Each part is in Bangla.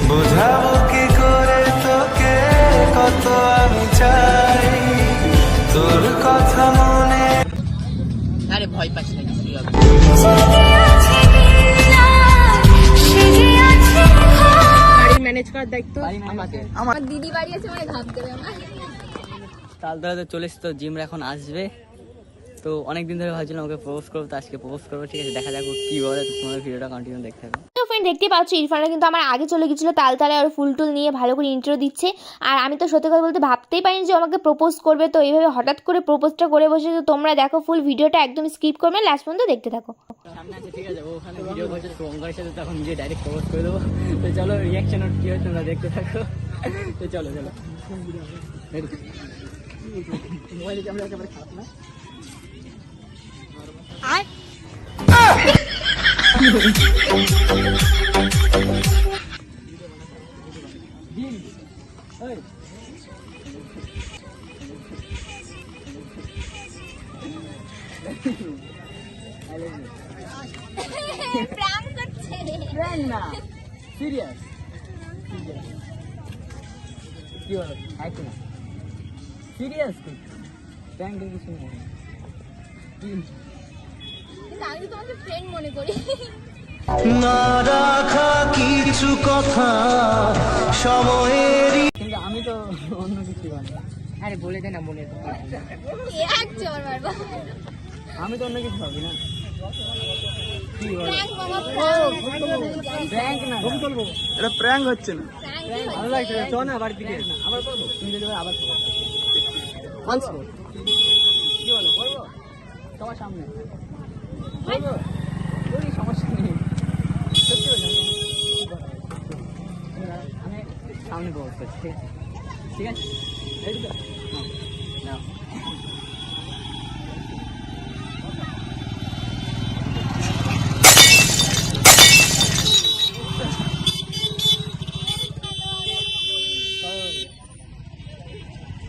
বোঝাবো কি করে তোকে কত আমি চাই তোর কথা মনে। আরে ভয় পাস না, কিছু হবে। বাড়ি ম্যানেজ করার দায়িত্ব আমাদের। আমার দিদি বাড়ি আছে মানে ভাবতে হবে আমার। তালতলাতে চলে এসেছি, তো জিমরা এখন আসবে। তো অনেকদিন ধরে ভাবছিলাম ওকে প্রপোজ করবো, তো আজকে প্রপোজ করবো। ঠিক আছে, দেখা যাক ও কি বলে। তো তোমার ভিডিওটা কন্টিনিউ দেখতে থাকো। তো ফ্রেন্ড, দেখতে পাচ্ছ ইরফানরা কিন্তু আমার আগে চলে গেছিলো তালতলায়, আর ফুল টুল নিয়ে ভালো করে ইন্ট্রো দিচ্ছে। আর আমি তো সত্যি কথা বলতে ভাবতেই পারিনি যে আমাকে প্রপোজ করবে। তো এইভাবে হঠাৎ করে প্রপোজটা করে বসে। তো তোমরা দেখো ফুল ভিডিওটা একদম স্কিপ করবে, লাস্ট পর্যন্ত দেখতে থাকো। সামনে আছে, ঠিক আছে, ওখানে ভিডিও করছে, তো ওঙ্কারের সাথে তখন নিজে ডাইরেক্ট প্রপোজ করে দেবো। তো চলো, রিয়াকশন ওর কি হয় তোমরা দেখতে থাকো। তো চলো চলো, মোবাইলে ক্যামেরা একেবারে খারাপ না। প্র্যাঙ্ক করছে। প্র্যাঙ্ক না, সিরিয়াস। কি বলো, হ্যাঁ কি না? সিরিয়াস কি? প্র্যাঙ্ক কিছু নেই। কিন্তু আমি তো তোমাকে ফ্রেন্ড মনে করি। না রাখা কিছু কথা সময়েরই। কিন্তু আমি তো অন্য কিছু ভাবি। আরে বলে দে না, মনে তো এক চোর মারবো। আমি তো অন্য কিছু ভাবি না। কি বলো, প্র্যাঙ্ক মামা, প্র্যাঙ্ক না, এটা প্র্যাঙ্ক হচ্ছে না। ভালো লাগছে। চল না বাড়ির দিকে, আবার করবো। তুমি যদি আবার করবো, কি বলো, করবো তোমার সামনে? করবো, করি, সমস্যা নেই। সত্যি বলছি, আমি সামনে প্রপোজ করছি। ঠিক আছে, ঠিক আছে, রেডি তো? নাও।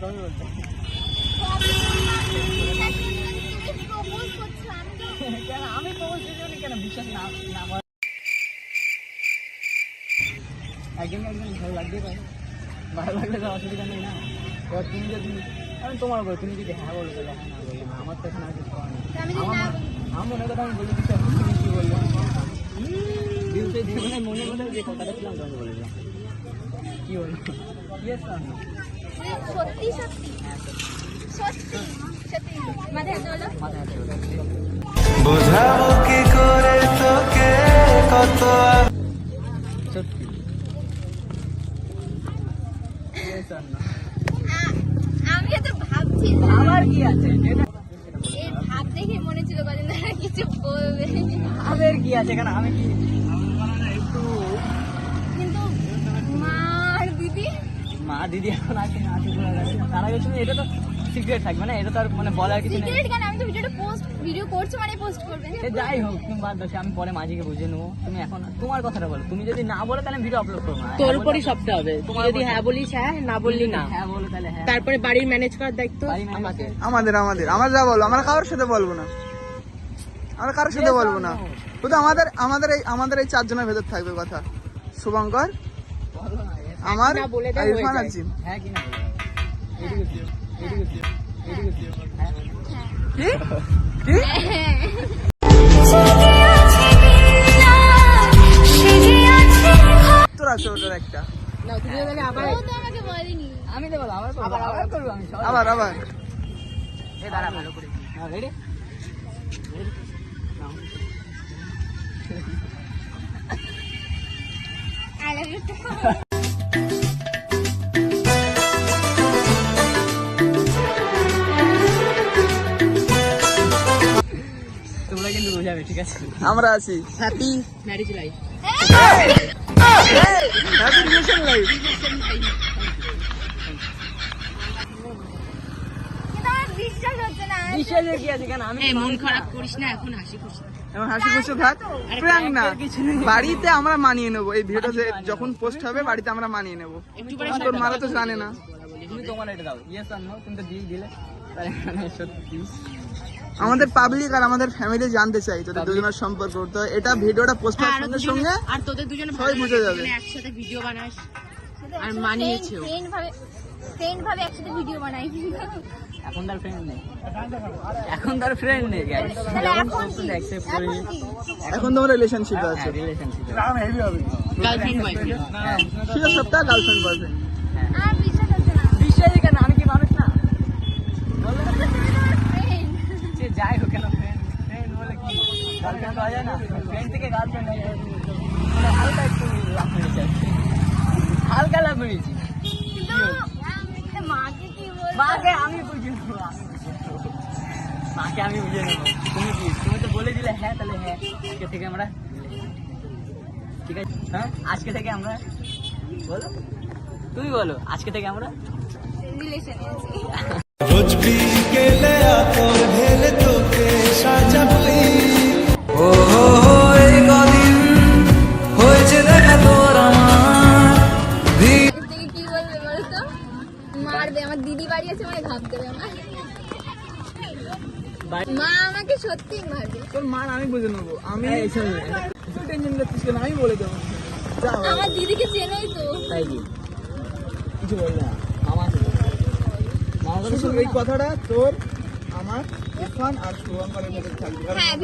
কবে বলতে? প্রপোজ করছো, আমি তো কেন আমি প্রপোজ দিতে কেন বিশ্বাস না না করা? একজন একজন ভালো লাগতেই পারে, ভালো লাগলে তো অসুবিধা নেই না। এবার তুমি যদি, আমি তোমার বলো, তুমি যদি হ্যাঁ বলো তাহলে হ্যাঁ, না বললে না। আমার তো এখানে আর কিছু করার নেই। আমি যদি না বলি? আমার মনের কথা আমি বলে দিচ্ছি, এখন তুমি কি বললে? দিলতে জীবনে মনের মধ্যে যে কথাটা ছিল আমি তোমাকে বলে দিলাম। কি বলবো? ইয়েস না? সত্যি সত্যি সত্যি সত্যি মাথায় হাত বলো। মাথায় হাতে বলে বোঝাবো কি করে তোকে কত সত্যি। ইয়েস আর না? আমি তো ভাবছি আমার কি আছে? এই ভাব দেখে মনে ছিল কদিন ধরে কিছু বলবে, আমাদের কি আছে? কেন আমি কি একটু কিন্তু মা আর দিদি মা দিদি এখন আছে না, আছে বলে গেছে। তারা গেছে, এটা তো সিক্রেট থাকবে না, এটা তো আর মানে বলার কিছু নেই। সিক্রেট কেন? আমি তো ভিডিও করছো মানে পোস্ট করবে। সে যাই হোক, তুমি বাদ দাও, আমি পরে মাঝিকে বুঝে নেবো। তুমি এখন তোমার কথাটা বলো। তুমি যদি না বলো তাহলে ভিডিও আপলোড করবো না। তোর উপরই সবটা হবে। তুই যদি হ্যাঁ বলিস হ্যাঁ, না বললি না। হ্যাঁ বলো তাহলে হ্যাঁ। তারপরে বাড়ির ম্যানেজ করার দায়িত্ব বাড়ি মানে আমাদের। আমাদের আমাদের আমরা যা বলবো, আমরা কারোর সাথে বলবো না, আমরা কারোর সাথে বলবো না। শুধু আমাদের এই চারজনের ভেতর থাকবে কথা। শুভঙ্কর, বলো না, আমার, না বলে দেয় আর ইরফান হয়ে আর যায়। জিম। হ্যাঁ কি না বলো? এদিকে এদিকে এদিকে হ্যাঁ। কি কি তোর আছে ওটার একটা। না তুমি তাহলে আবার ও তো আমাকে বলেনি। আমি তো বলো, আবার করবো, আবার করবো আমি সবাই। আবার এ দাঁড়া, ভালো করে হ্যাঁ, রেডি? I love you. তোমরা কিন্তু বোঝাবে, ঠিক আছে? আমরা আছি। Happy marriage life. Happy relation life. কিন্তু আমার বিশ্বাস হচ্ছে না। বিশ্বাসের কি আছে? কেন আমি এই মন খারাপ করিস না, এখন হাসি খুশি। এখন হাসি খুশি থাক, প্র্যাঙ্ক না। বাড়িতে আমরা মানিয়ে নেবো, এই ভিডিওটা যখন পোস্ট হবে বাড়িতে আমরা মানিয়ে নেবো। একটু পরে তোর মারা তো জানে না। তুমি তোমার এটা দাও, ইয়েস আর নো। তুমি তো দিয়ে দিলে, তাহলে মানে সত্যি আমাদের পাবলিক আর আমাদের ফ্যামিলি জানতে চাই তোদের দুজনের সম্পর্ক। তো এটা ভিডিওটা পোস্ট হ্যাঁ, করার আর সঙ্গে সঙ্গে আর তোদের দুজনে সবাই বুঝে যাবে। একসাথে ভিডিও বানাস আর একসাথে মানিয়েছেও। ফ্রেন্ড ভাবে একসাথে ভিডিও বানাই। এখন তার ফ্রেন্ড নেই, এখন তার ফ্রেন্ড নেই গাইস। তাহলে এখন কি? অ্যাকসেপ্ট করি। এখন কি? এখন তোমরা রিলেশনশিপে আছো, রিলেশনশিপ। Girlfriend boyfriend. ঠিক সপ্তাহ গার্লফ্রেন্ড বয়ফ্রেন্ড। আর বিশ্বাস হচ্ছে না। বিশ্বাসই কেন, আমি কি মানুষ না? বলো Friend। সে যাই হোক কেন, ফ্রেন্ড ফ্রেন্ড বলে কি গার্লফ্রেন্ড পাওয়া যায় না? ফ্রেন্ড থেকে গার্লফ্রেন্ড হয়ে যায়, মানে হালকা একটু লাভ মেরেছি, হালকা লাভ মেরেছি। কিন্তু মাকে কি বলবো? মাকে আমি বুঝে নেবো, মাকে আমি বুঝে নেবো। তুমি কি, তুমি তো বলে দিলে হ্যাঁ, তাহলে হ্যাঁ আজকে থেকে আমরা, ঠিক আছে? হ্যাঁ আজকে থেকে আমরা, বলো তুমি বলো, আজকে থেকে আমরা রিলেশনে আছি। রোজ বিকেলে আতর ঢেলে তোকে সাজাবই। ও এই কদিন হয়েছে দেখা তোর আমার। এর থেকে কি বলবে বলতো? মারবে। আমার দিদি বাড়ি আছে, মানে ভাব দেবে আমার। মা আমাকে সত্যি মারবে। তোর মান আমি বুঝে নেবো। আমি টেনশন করছিস কেন, আমি বলে দেবো। যা বাবা। আমার দিদিকে চেনোই তো। তাই কি কিছু বললে না? মামা আছে তো? মামা কথা শুধু শুনবে এই না? কথাটা তোর, আমার, ইরফান আর শুভঙ্করের মধ্যে থাকবে। কারণ হ্যাঁ,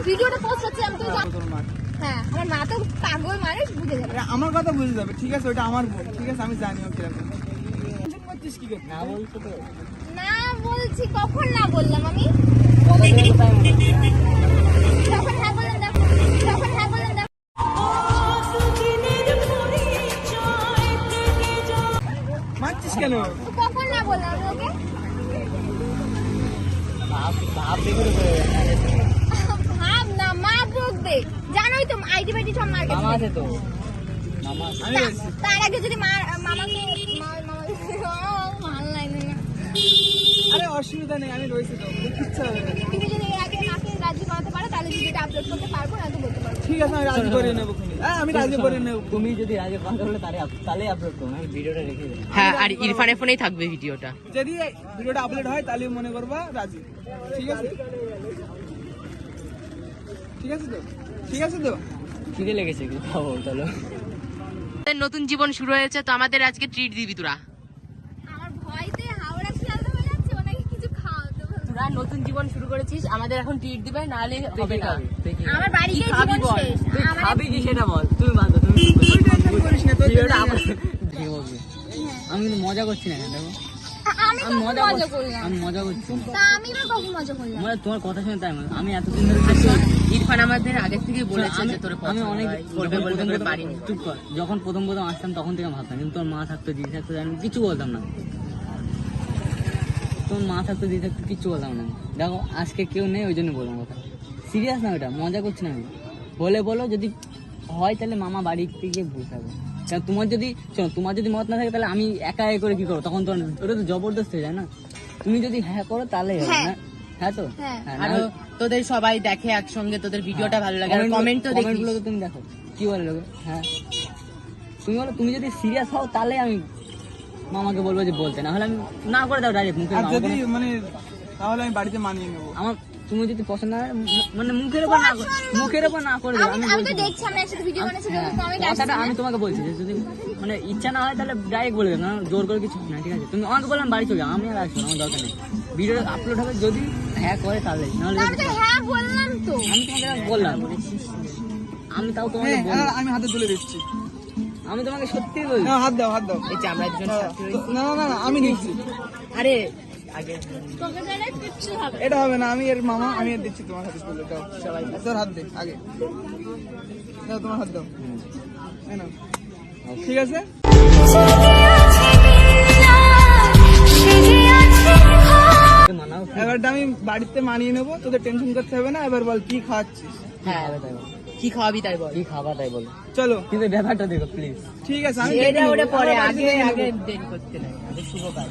ভিডিওটা পোস্ট হচ্ছে, আমি তো জানি। তোর মা। হ্যাঁ, আমার মা তো পাগল মানুষ, বুঝে যাবে। আরে আমার কথা বুঝে যাবে, ঠিক আছে? ওটা আমার বোন, ঠিক আছে? আমি জানি ও কিরকম। টেনশন করছিস কি করছিস? না বলছো তো? না বলছি, কখন না বললাম আমি? কবে থেকে কোথায় মনে হয়? যখন হ্যাঁ বললাম দেখো, যখন হ্যাঁ বললাম দেখো। মারছিস কেন? কখন না বললাম আমি ওকে? ভাব দেখে তো করে যায়। ভাব না, মা বকবে। জানোই তো আইডি বাইডি সব মার মামা গেছে। আছে তো, মামা আছে। আমি বলছি। তার আগে যদি মামাকে ভালো লাগে না। আরে অসুবিধা নেই, আমি রয়েছি তো, কিচ্ছু হবে না। তুমি যদি এর আগে মাকে রাজি করাতে পারো, তাহলে ভিডিওটা আপলোড করতে পারবো, না তো বলতে পারবো। ঠিক আছে, আমি রাজি করে নেবো। হ্যাঁ আমি রাজি করে নেবো। তুমি যদি রাজি কথা বলে তাহলে আপলোড করো, আমি ভিডিওটা রেখে দেবো। হ্যাঁ, আর ইরফানের ফোনেই থাকবে ভিডিওটা। যদি ভিডিওটা আপলোড হয় তাহলে মনে করবা রাজি। ঠিক আছে? ঠিক আছে তো? ঠিক আছে তো? খিদে লেগেছে, কি খাবো চলো। আমাদের নতুন জীবন শুরু হয়েছে, তো আমাদের আজকে ট্রিট দিবি তোরা। আমার ভয়তে হাওড়া শিয়ালদা হয়ে যাচ্ছে, ওনাকে কিছু খাওয়াতে হবে। তোরা নতুন জীবন শুরু করেছিস, আমাদের এখন ট্রিট দিবে, নাহলে হবে না। আমার বাড়ি কি গিয়ে খাবি জীবন বল? শেষ। তুই আমার খাবি কি সেটা বল, তুমি বাঁধো, তুমি টেনশন করিস না, তোর ভিডিওটা জন্য- আবার ঠিক হবে। আমি কিন্তু মজা করছি না, দেখো আমি আমি কখন মজা মজা করছি, করলাম? আমি মজা করছি না। তা আমি না কখন মজা করলাম? মানে তোমার কথা শুনে তাই মনে হয়। আমি এতদিন ধরে ইরফান আমাদের আগে থেকে বলেছে যে তোর আমি অনেক করবে বলবে প্রথম করে প্রথম- পারিনি। চুপ কর। যখন প্রথম আসতাম তখন থেকে ভাবতাম, কিন্তু তোর মা থাকতো, দিদি থাকতো, আমি কিছু বলতাম না। তোর মা থাকতো, দিদি থাকতো, কিছু বলতাম না। দেখো আজকে কেউ নেই, ওই জন্য বললাম কথা। সিরিয়াস না, ওটা মজা করছি না আমি। বলো যদি হয় তাহলে মামা বাড়িতে গিয়ে বসে থাকবে। কারণ তোমার যদি শোনো, তোমার যদি মত না থাকে তাহলে আমি একা একা করে কি করবো? তখন তো ওটা তো জবরদস্ত হয়ে যায় না। তুমি যদি হ্যাঁ করো তাহলেই হবে হ্যাঁ। না? হ্যাঁ তো হ্যাঁ। হ্যাঁ, আরো তোদের সবাই দেখে একসঙ্গে, তোদের ভিডিওটা ভালো লাগে, আর কমেন্ট তো দেখিস। গুলো তো তুমি দেখো কি বলে লোকে। হ্যাঁ তুমি বলো, তুমি যদি সিরিয়াস হও তাহলে আমি মামাকে বলবো যে বলতে, না হলে আমি না করে দাও ডাইরেক্ট মুখে। আর যদি মানে তাহলে আমি বাড়িতে মানিয়ে নেবো। আমার তুমি যদি পছন্দ না হয়, মানে মুখের উপর না করে দেবো, আমি আমি তো বলছি। দেখছি আমরা একসাথে ভিডিও বানাচ্ছি, হ্যাঁ, কমেন্ট কথাটা আসছে। আমি তোমাকে বলছি যে যদি মানে ইচ্ছা না হয় তাহলে ডাইরেক্ট বলে দেবো, না জোর করে কিছু না, ঠিক আছে? তুমি আমাকে বললাম বাড়ি চলে যাও, আমি আর আসবো না, আমার দরকার নেই। ভিডিও আপলোড হবে যদি হ্যাঁ করে তাহলে, নাহলে আমি তো হ্যাঁ বললাম তো। আমি তোমাকে বললাম, আমি তাও তোমাকে হ্যাঁ, বললাম, আমি হাতে তুলে দিচ্ছি। আমি তোমাকে সত্যি বলছি। না, হাত দাও, হাত দাও। এই যে আমরা দুজন সাথী হয়েছি। না না না না, আমি দিচ্ছি। আরে আগে তোকে জানাই কিচ্ছু হবে। এটা হবে না, আমি এর মামা, আমি এর দিচ্ছি তোমার হাতে তুলে দাও। সবাই তোর হাত দে আগে। দাও তোমার হাত দাও। এই নাও। ঠিক আছে? মানাও এবারটা আমি বাড়িতে মানিয়ে নেবো, তোদের টেনশন করতে হবে না। এবার বল কি খাওয়াচ্ছিস? হ্যাঁ, কি খাওয়াবি তাই বল। কি খাবা তাই বলো, চলো কিন্তু ব্যাপারটা দেখো প্লিজ। ঠিক আছে, আমি এটা দেখে নেবো। ওটা পরে, আমার বাড়িতে আগে দেখে আগে নেবো। দেরি করতে নাই, আগে শুভ কাজ।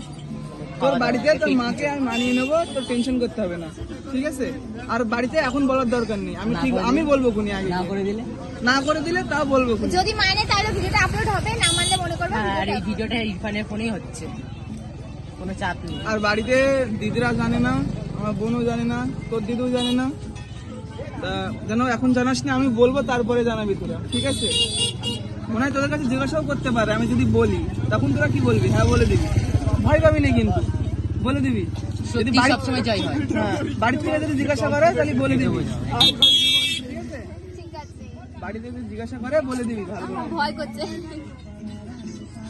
তোর বাড়িতে তোর মাকে আমি মানিয়ে নেবো, তোর টেনশন করতে হবে না, ঠিক আছে? আর বাড়িতে এখন বলার দরকার নেই, আমি ঠিক আমি বলবো কোনি আগে। না করে দিলে না করে দিলে তাও বলবো কোনি। যদি মানে তাহলে ভিডিওটা আপলোড হবে, না মানলে মনে করবো হ্যাঁ, আর এই ভিডিওটা- ভিডিওটা ইরফানের ফোনেই হচ্ছে, কোনো চাপ নেই। আর বাড়িতে দিদিরা জানে না, আমার বোনও জানে না, তোর দিদিও জানে না। তা যেন এখন জানাস না, আমি বলবো তারপরে জানাবি তোরা, ঠিক আছে? মনে হয় তোদের কাছে জিজ্ঞাসাও করতে পারে, আমি যদি বলি তখন তোরা কি বলবি? হ্যাঁ বলে দিবি, ভয় পাবি না কিন্তু, বলে দিবি। যদি সত্যি সবসময় জয় হয়। হ্যাঁ, বাড়ি থেকে যদি জিজ্ঞাসা করে তাহলে বলে দিবি, ঠিক আছে? ঠিক আছে, বাড়িতে যদি জিজ্ঞাসা করে বলে দিবি, ভালো করে। আমার ভয় করছে।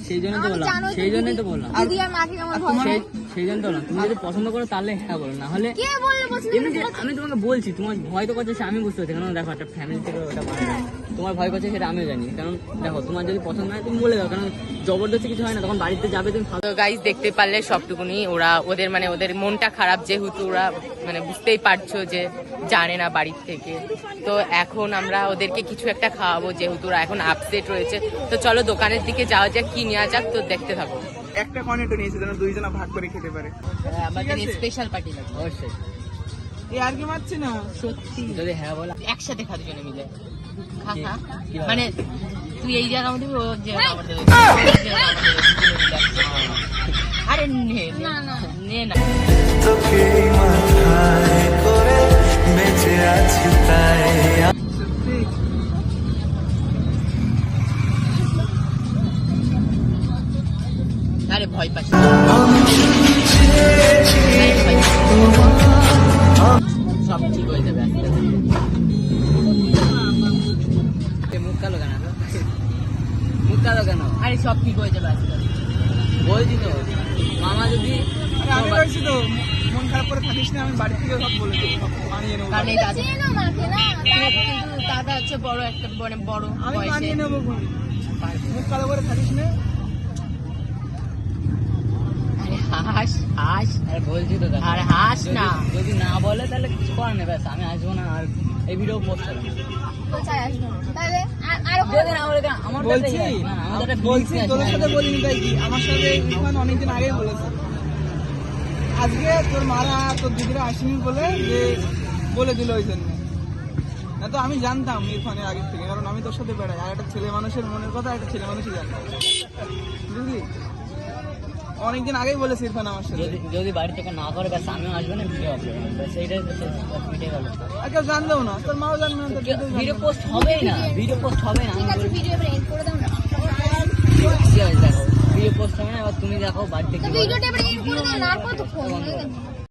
সেই জন্যই তো আমি বললাম, জানোই তো সেই জন্যই তো দিদি- বললাম, দিদি আর মাকে আমার ভয় করে। সেই জন্য তো বললাম, তুমি যদি পছন্দ করো তাহলে হ্যাঁ বলো, না হলে কে বললো পছন্দ এমনি যে করতে? আমি তোমাকে বলছি তোমার ভয় তো করছে, আমি বুঝতে পারছি। কারণ দেখো একটা ফ্যামিলি থেকে ওটা মানে না। তোমার ভয় করছে সেটা আমিও জানি। কারণ দেখো তোমার যদি পছন্দ হয় তুমি বলে দাও, কারণ জবরদস্তি কিছু হয় না। তখন বাড়িতে যাবে তুমি তো গাইস দেখতে পারলে সবটুকুনি ওদের মানে ওদের মনটা খারাপ, যেহেতু ওরা মানে বুঝতেই পারছো যে জানে না বাড়ির থেকে। তো এখন আমরা ওদেরকে কিছু একটা খাওয়াবো, যেহেতু ওরা এখন আপসেট রয়েছে। তো চলো দোকানের দিকে যাওয়া যাক, কি নেওয়া যাক, তো দেখতে থাকো। একটা কর্নেটো নিয়েছে যেন দুইজনা ভাগ করে খেতে পারে। আমাদের ঠিক আছে। স্পেশাল পার্টি লাগবে অবশ্যই। এই আর কি মারছি না, সত্যি, যদি হ্যাঁ বলো একসাথে খাওয়া দুজনে মিলে খা কি- খা। কিভাবে? মানে তুই এই জায়গা আমাদের দিবি, ও যে আমার দেবে। আরে নে নে, না, না। নে না। তোকে মাথায় করে বেঁচে আছি তাই সত্যি। আরে ভয় পাচ্ছি সব ঠিক হয়ে যাবে আস্তে আস্তে। এ মুখ কালো কেন? মুখ কালো কেন? আরে সব ঠিক হয়ে যাবে আজকে। বলছি তো মামা যদি আরে আমি বলছি তো, মন খারাপ করে থাকিস না, আমি বাড়ি থেকে সব বলে দেবো, সব মানিয়ে নেবো। কারণ এই দাদা চেনো না মাকে না? কিন্তু দাদা হচ্ছে বড় একটা মানে বড় আমি বয়সে। মানিয়ে নেবো, মুখ কালো করে থাকিস না। আরে হাস হাস, আরে বলছি তো দেখো, আর হাস যদি- না। যদি না বলে তাহলে কিছু করার নেই, ব্যাস আমি আসবো না আর এই ভিডিও পোস্ট করবো। কোথায় আসবো? তাহলে আরো যদি না বলে কেন? আমার বলছি বলছি তোদের সাথে বলিনি তাই কি, আমার সাথে ইরফান অনেকদিন আগেই বলেছে। আজকে তোর মারা তোর দিদিরা আসেনি বলে যে বলে দিল, ওই জন্য। না তো আমি জানতাম ইরফানের আগের থেকে, কারণ আমি তোর সাথে বেড়াই, আর একটা ছেলে মানুষের মনের কথা একটা ছেলে মানুষই জানতাম, বুঝলি? অনেকদিন আগেই বলেছে ইরফান আমার সাথে। যদি বাড়ি থেকে না করে ব্যাস আমিও আসবো না, ভিডিও আপলোড করবো, ব্যাস এইটাই তো মিটে গেল। আর কেউ জানলেও না, তোর মাও জানবে না, তোর দিদিও জানবে ভিডিও না। পোস্ট হবেই না, ভিডিও পোস্ট হবে না। ঠিক আছে, ভিডিও এবার এন্ড করে দাও না। ঠিক আছে দেখো, ভিডিও পোস্ট হবে না। এবার তুমি দেখো বাড়ি থেকে তো ভিডিওটা এবার এন্ড করে দাও না, আর কতক্ষণ?